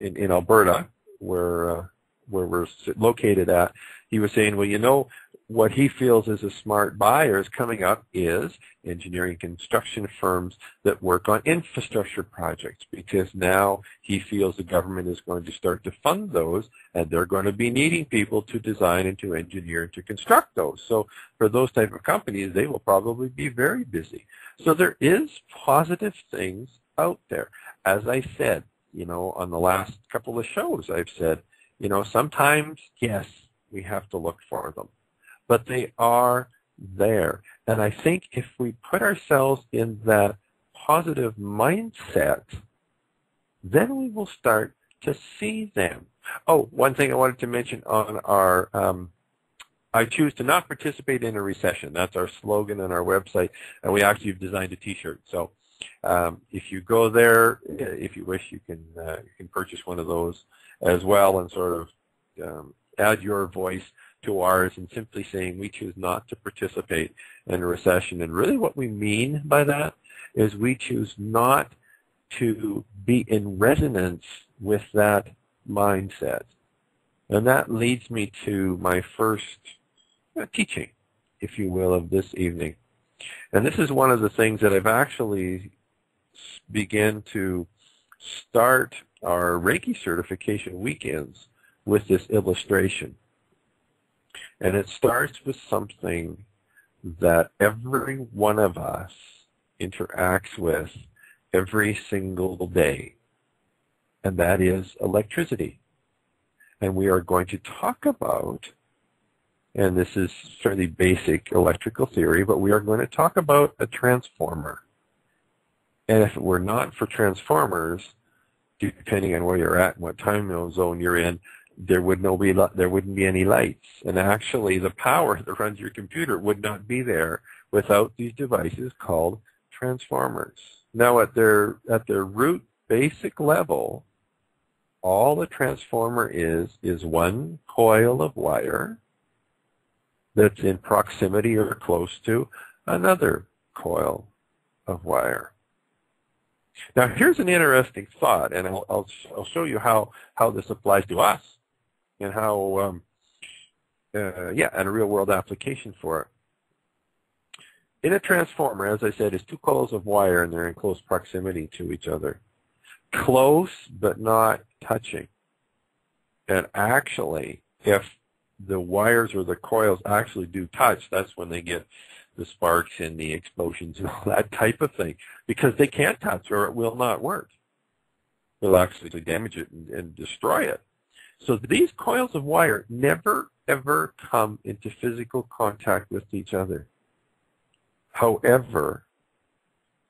in Alberta, where we're located at, he was saying, well, you know, what he feels is a smart buyers coming up is engineering construction firms that work on infrastructure projects, because now he feels the government is going to start to fund those, and they're going to be needing people to design and to engineer and to construct those. So for those type of companies, they will probably be very busy. So there is positive things out there. As I said, you know, on the last couple of shows, I've said, you know, sometimes, yes, we have to look for them, but they are there. And I think if we put ourselves in that positive mindset, then we will start to see them. Oh, one thing I wanted to mention on our I choose to not participate in a recession. That's our slogan on our website, and we actually have designed a T-shirt. So if you go there, if you wish, you can purchase one of those as well, and sort of add your voice to ours, and simply saying we choose not to participate in a recession. And really what we mean by that is we choose not to be in resonance with that mindset. And that leads me to my first teaching, if you will, of this evening. And this is one of the things that I've actually began to start our Reiki certification weekends with, this illustration. And it starts with something that every one of us interacts with every single day, and that is electricity. And we are going to talk about, and this is fairly basic electrical theory, but we are going to talk about a transformer. And if it were not for transformers, depending on where you're at and what time zone you're in, there wouldn't be any lights. And actually, the power that runs your computer would not be there without these devices called transformers. Now, at their root basic level, all the transformer is one coil of wire that's in proximity or close to another coil of wire. Now, here's an interesting thought, and I'll show you how this applies to us, and how, and a real-world application for it. In a transformer, as I said, is two coils of wire, and they're in close proximity to each other. Close, but not touching. And actually, if the wires or the coils actually do touch, that's when they get the sparks and the explosions and all that type of thing, because they can't touch or it will not work. It'll actually damage it and destroy it. So these coils of wire never, ever come into physical contact with each other. However,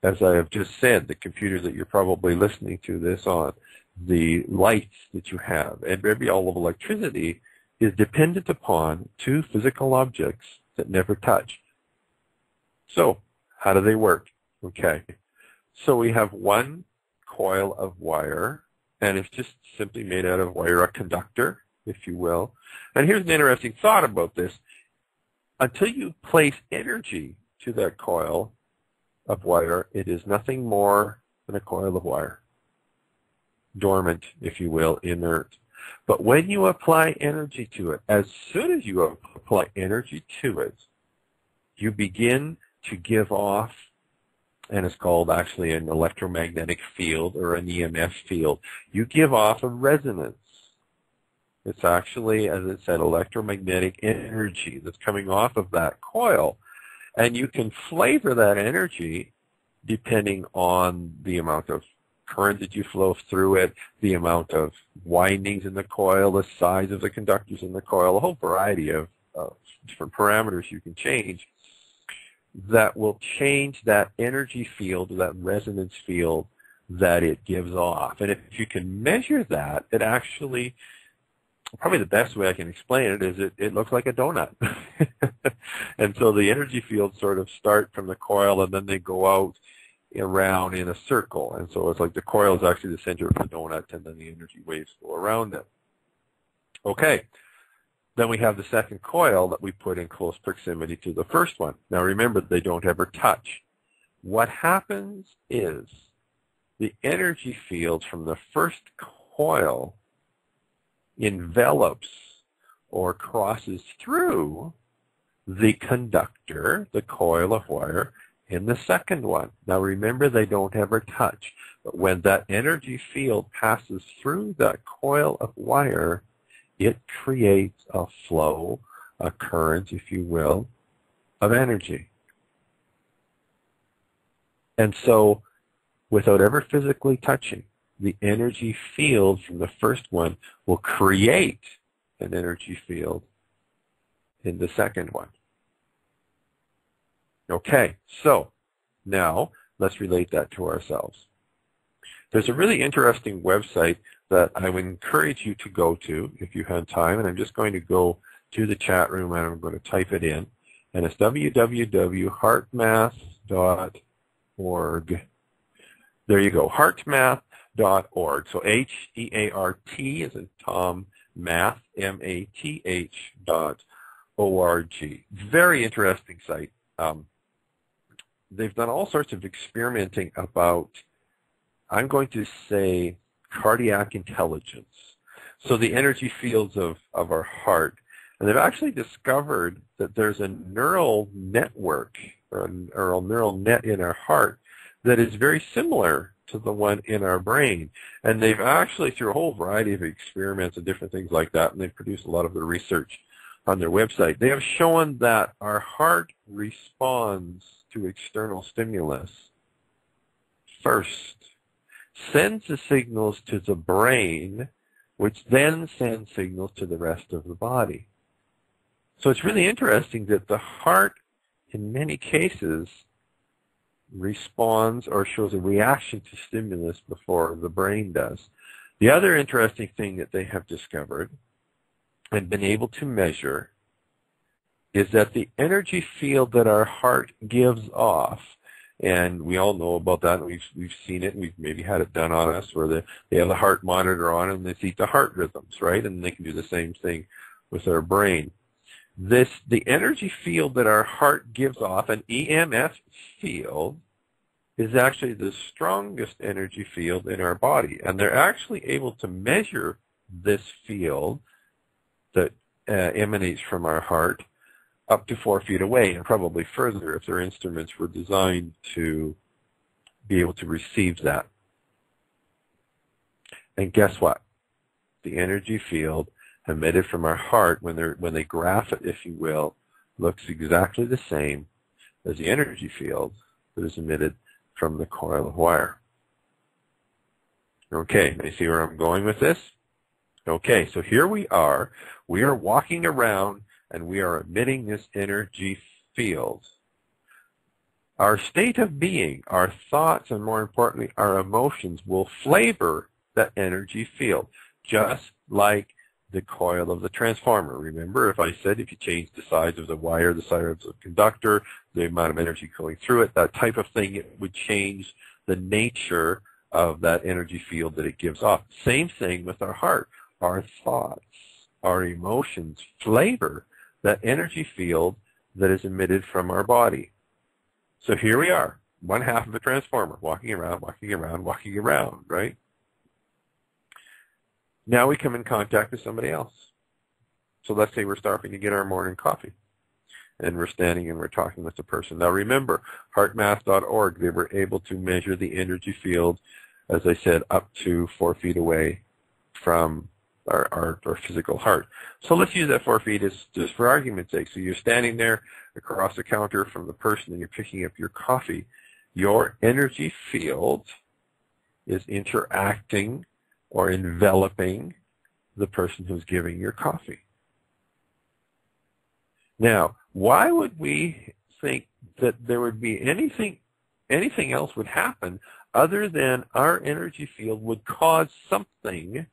as I have just said, the computer that you're probably listening to this on, the lights that you have, and all of electricity is dependent upon two physical objects that never touch. So how do they work? Okay, so we have one coil of wire, and it's just simply made out of wire, a conductor, if you will. And here's an interesting thought about this. Until you place energy to that coil of wire, it is nothing more than a coil of wire. Dormant, if you will, inert. But when you apply energy to it, as soon as you apply energy to it, you begin to give off, and it's called actually an electromagnetic field or an EMF field. You give off a resonance. It's actually, as it said, electromagnetic energy that's coming off of that coil. And you can flavor that energy depending on the amount of current that you flow through it, the amount of windings in the coil, the size of the conductors in the coil, a whole variety of different parameters you can change that will change that energy field, that resonance field that it gives off. And if you can measure that, it actually, probably the best way I can explain it is it looks like a donut. And so the energy fields sort of start from the coil and then they go out around in a circle. And so it's like the coil is actually the center of the donut and then the energy waves go around it. Okay. Then we have the second coil that we put in close proximity to the first one. Now remember, they don't ever touch. What happens is the energy fields from the first coil envelops or crosses through the conductor, the coil of wire, in the second one. Now remember, they don't ever touch, but when that energy field passes through that coil of wire, it creates a flow, a current, if you will, of energy. And so, without ever physically touching, the energy field from the first one will create an energy field in the second one. Okay, so now let's relate that to ourselves. There's a really interesting website that I would encourage you to go to if you have time, and I'm just going to go to the chat room and I'm going to type it in, and it's www.heartmath.org. There you go, heartmath.org. So H-E-A-R-T as in Tom, math, M-A-T-H.org. Very interesting site. They've done all sorts of experimenting about, I'm going to say, cardiac intelligence. So the energy fields of our heart. And they've actually discovered that there's a neural network or a neural net in our heart that is very similar to the one in our brain. And they've actually, through a whole variety of experiments and different things like that, and they've produced a lot of the research on their website, they have shown that our heart responds to external stimulus first, sends the signals to the brain, which then sends signals to the rest of the body. So it's really interesting that the heart, in many cases, responds or shows a reaction to stimulus before the brain does. The other interesting thing that they have discovered and been able to measure is that the energy field that our heart gives off, and we all know about that, and we've seen it, and we've maybe had it done on us, where they have the heart monitor on and they see the heart rhythms, right? And they can do the same thing with our brain. The energy field that our heart gives off, an EMF field, is actually the strongest energy field in our body. And they're actually able to measure this field that emanates from our heart up to 4 feet away, and probably further if their instruments were designed to be able to receive that. And guess what? The energy field emitted from our heart, when they graph it, if you will, looks exactly the same as the energy field that is emitted from the coil of wire. Okay, you see where I'm going with this? Okay, so here we are walking around and we are emitting this energy field. Our state of being, our thoughts, and more importantly, our emotions will flavor that energy field, just like the coil of the transformer. Remember, if I said if you change the size of the wire, the size of the conductor, the amount of energy going through it, that type of thing, it would change the nature of that energy field that it gives off. Same thing with our heart. Our thoughts, our emotions flavor that energy field that is emitted from our body. So here we are, one half of a transformer, walking around, walking around, walking around, right? Now we come in contact with somebody else. So let's say we're stopping to get our morning coffee, and we're standing and we're talking with the person. Now remember, heartmath.org, they were able to measure the energy field, as I said, up to 4 feet away from our physical heart. So let's use that 4 feet as just for argument's sake. So you're standing there across the counter from the person and you're picking up your coffee. Your energy field is interacting or enveloping the person who's giving your coffee. Now, why would we think that there would be anything else would happen other than our energy field would cause something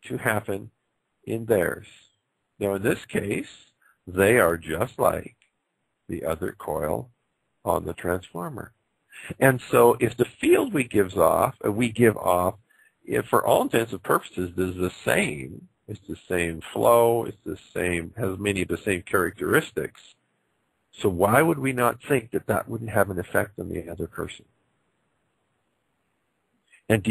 to happen in theirs? Now, in this case, they are just like the other coil on the transformer. And so if the field we give off, if for all intents and purposes is the same, it's the same flow, it's the same, has many of the same characteristics, so why would we not think that that wouldn't have an effect on the other person? And